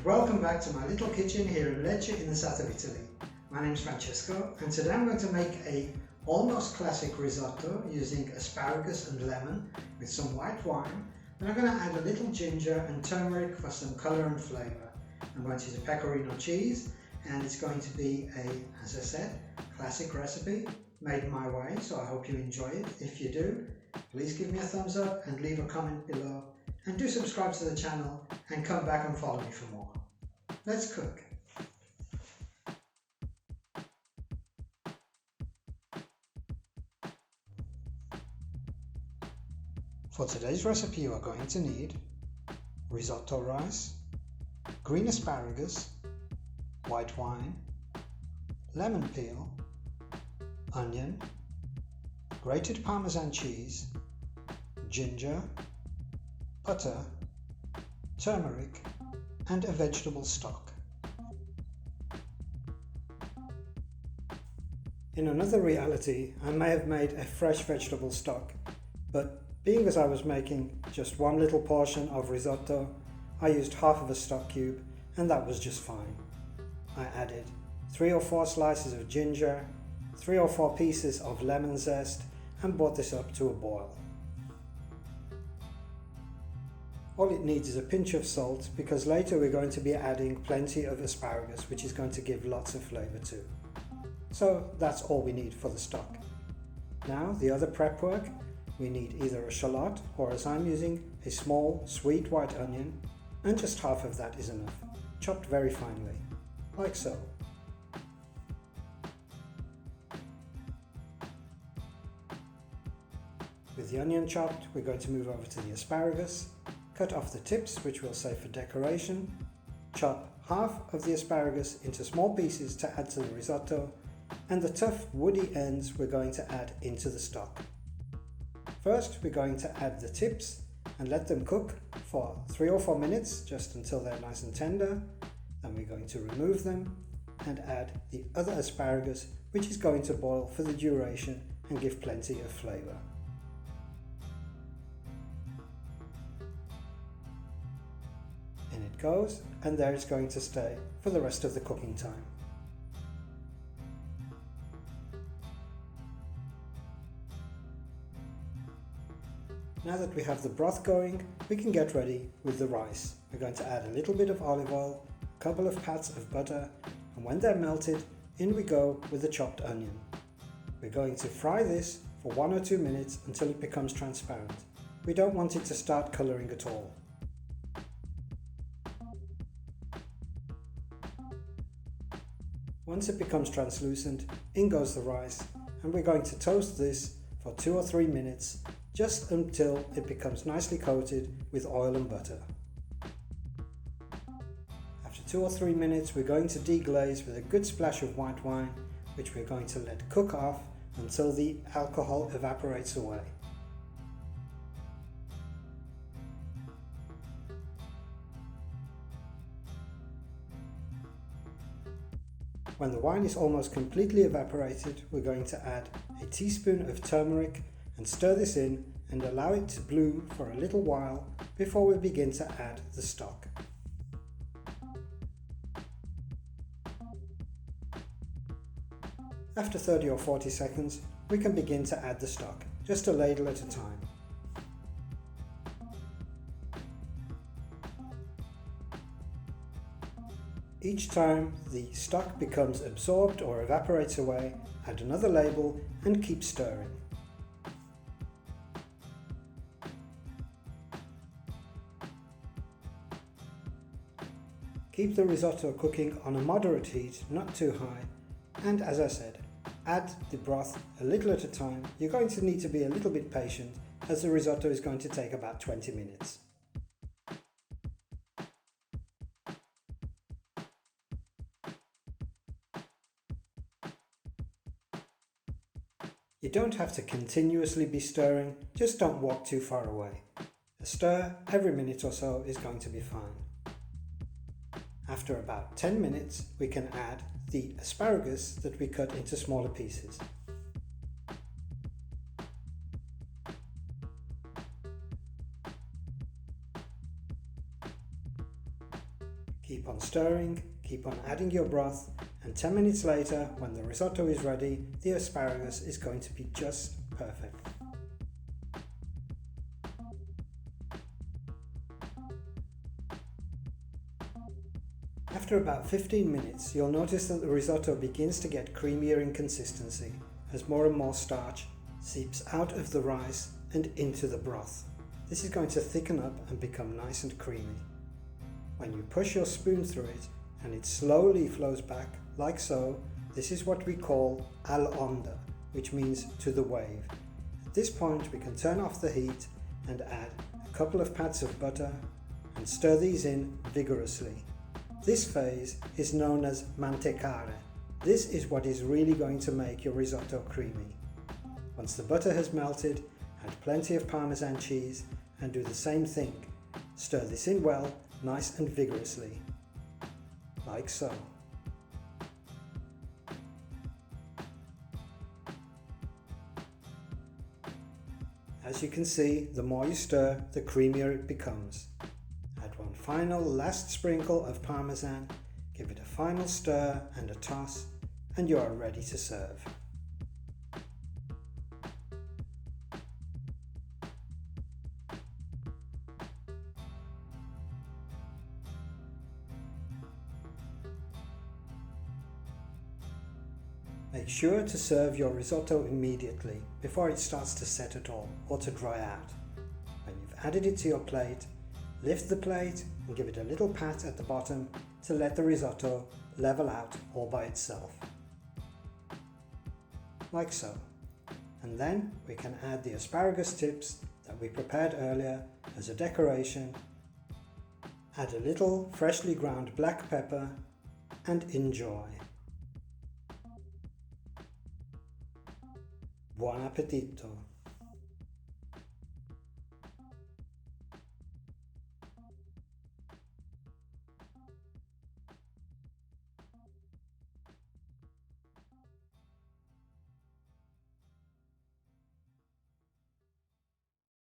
Welcome back to my little kitchen here in Lecce in the south of Italy. My name is Francesco and today I'm going to make a almost classic risotto using asparagus and lemon with some white wine, and I'm going to add a little ginger and turmeric for some colour and flavour. I'm going to use a pecorino cheese, and it's going to be as I said, classic recipe made my way, so I hope you enjoy it. If you do, please give me a thumbs up and leave a comment below, and do subscribe to the channel and come back and follow me for more. Let's cook. For today's recipe you are going to need risotto rice, green asparagus, white wine, lemon peel, onion, grated Parmesan cheese, ginger, butter, turmeric, and a vegetable stock. In another reality, I may have made a fresh vegetable stock, but being as I was making just one little portion of risotto, I used half of a stock cube, and that was just fine. I added 3 or 4 slices of ginger, 3 or 4 pieces of lemon zest, and brought this up to a boil. All it needs is a pinch of salt, because later we're going to be adding plenty of asparagus, which is going to give lots of flavour too. So that's all we need for the stock. Now the other prep work, we need either a shallot, or as I'm using, a small sweet white onion, and just half of that is enough, chopped very finely, like so. With the onion chopped, we're going to move over to the asparagus, cut off the tips, which we'll save for decoration, chop half of the asparagus into small pieces to add to the risotto, and the tough woody ends we're going to add into the stock. First we're going to add the tips and let them cook for 3 or 4 minutes, just until they're nice and tender. Then we're going to remove them and add the other asparagus, which is going to boil for the duration and give plenty of flavour. In it goes, and there it's going to stay for the rest of the cooking time. Now that we have the broth going, we can get ready with the rice. We're going to add a little bit of olive oil, a couple of pats of butter, and when they're melted, in we go with the chopped onion. We're going to fry this for 1 or 2 minutes until it becomes transparent. We don't want it to start colouring at all. Once it becomes translucent, in goes the rice, and we're going to toast this for 2 or 3 minutes, just until it becomes nicely coated with oil and butter. After 2 or 3 minutes, we're going to deglaze with a good splash of white wine, which we're going to let cook off until the alcohol evaporates away. When the wine is almost completely evaporated, we're going to add a teaspoon of turmeric and stir this in and allow it to bloom for a little while before we begin to add the stock. After 30 or 40 seconds, we can begin to add the stock, just a ladle at a time. Each time the stock becomes absorbed or evaporates away, add another ladle and keep stirring. Keep the risotto cooking on a moderate heat, not too high, and as I said, add the broth a little at a time. You're going to need to be a little bit patient, as the risotto is going to take about 20 minutes. You don't have to continuously be stirring, just don't walk too far away. A stir every minute or so is going to be fine. After about 10 minutes, we can add the asparagus that we cut into smaller pieces. Keep on stirring, keep on adding your broth, and 10 minutes later, when the risotto is ready, the asparagus is going to be just perfect. After about 15 minutes, you'll notice that the risotto begins to get creamier in consistency as more and more starch seeps out of the rice and into the broth. This is going to thicken up and become nice and creamy. When you push your spoon through it and it slowly flows back like so, this is what we call al onda, which means to the wave. At this point we can turn off the heat and add a couple of pats of butter and stir these in vigorously. This phase is known as mantecare. This is what is really going to make your risotto creamy. Once the butter has melted, add plenty of Parmesan cheese and do the same thing. Stir this in well, nice and vigorously, like so. As you can see, the more you stir, the creamier it becomes. Add one final last sprinkle of Parmesan, give it a final stir and a toss, and you are ready to serve. Make sure to serve your risotto immediately before it starts to set at all or to dry out. When you've added it to your plate, lift the plate and give it a little pat at the bottom to let the risotto level out all by itself. Like so. And then we can add the asparagus tips that we prepared earlier as a decoration. Add a little freshly ground black pepper and enjoy. Buon appetito!